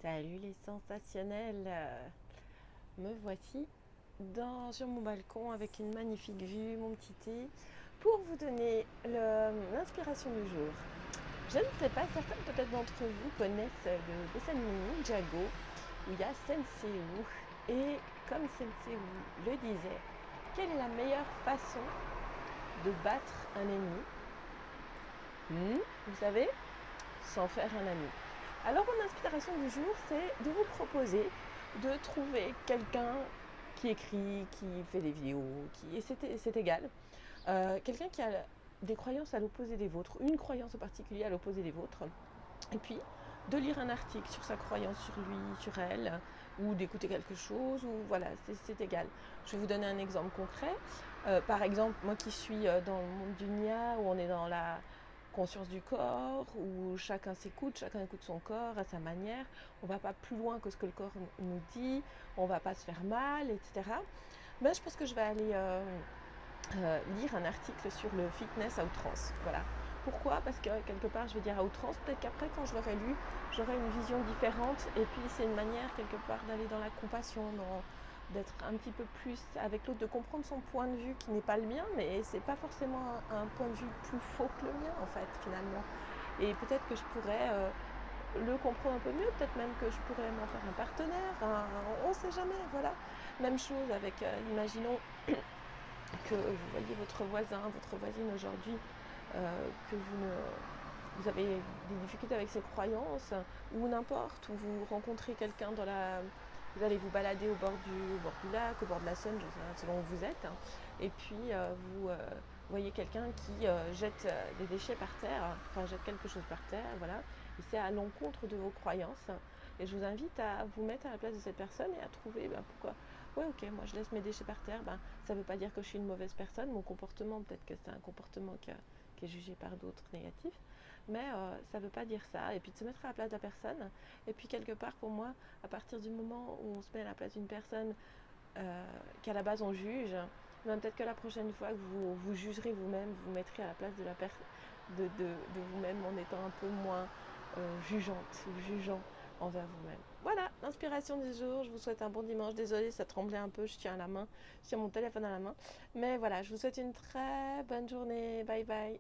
Salut les sensationnels, me voici sur mon balcon avec une magnifique vue, mon petit thé, pour vous donner l'inspiration du jour. Je ne sais pas, certains peut-être d'entre vous connaissent le dessin animé Ninjago, où il y a Sensei Wu. Et comme Sensei Wu le disait, quelle est la meilleure façon de battre un ennemi? Vous savez, sans faire un ami. Alors mon inspiration du jour, c'est de vous proposer de trouver quelqu'un qui écrit, qui fait des vidéos, et c'est égal, quelqu'un qui a des croyances à l'opposé des vôtres, une croyance en particulier à l'opposé des vôtres, et puis de lire un article sur sa croyance, sur lui, sur elle, ou d'écouter quelque chose, ou voilà, c'est égal. Je vais vous donner un exemple concret. Par exemple, moi qui suis dans le monde du Nia, où on est dans la conscience du corps, où chacun s'écoute, chacun écoute son corps à sa manière, on va pas plus loin que ce que le corps nous dit, on va pas se faire mal, etc. Ben, je pense que je vais aller lire un article sur le fitness à outrance. Voilà. Pourquoi? Parce que quelque part, je vais dire à outrance, peut-être qu'après, quand je l'aurai lu, j'aurai une vision différente. Et puis, c'est une manière, quelque part, d'aller dans la compassion, d'être un petit peu plus avec l'autre, de comprendre son point de vue qui n'est pas le mien, mais c'est pas forcément un point de vue plus faux que le mien, en fait, finalement. Et peut-être que je pourrais le comprendre un peu mieux, peut-être même que je pourrais m'en faire un partenaire, on ne sait jamais, voilà. Même chose avec, imaginons que vous voyez votre voisin, votre voisine aujourd'hui, que vous avez des difficultés avec ses croyances, ou n'importe, ou vous rencontrez quelqu'un vous allez vous balader au bord du lac, au bord de la Seine, selon où vous êtes, hein, et puis vous voyez quelqu'un qui jette des déchets par terre, enfin jette quelque chose par terre, voilà, et c'est à l'encontre de vos croyances. Et je vous invite à vous mettre à la place de cette personne et à trouver pourquoi. Ouais, ok, moi je laisse mes déchets par terre, ça ne veut pas dire que je suis une mauvaise personne, mon comportement, peut-être que c'est un comportement qui est jugé par d'autres négatif, mais ça ne veut pas dire ça. Et puis de se mettre à la place de la personne, et puis quelque part pour moi, à partir du moment où on se met à la place d'une personne qu'à la base on juge, peut-être que la prochaine fois que vous jugerez vous-même, vous mettrez à la place de vous-même en étant un peu moins jugeante ou jugeant envers vous-même. Voilà, l'inspiration du jour. Je vous souhaite un bon dimanche. Désolée, ça tremblait un peu, je tiens mon téléphone à la main. Mais voilà, je vous souhaite une très bonne journée. Bye bye.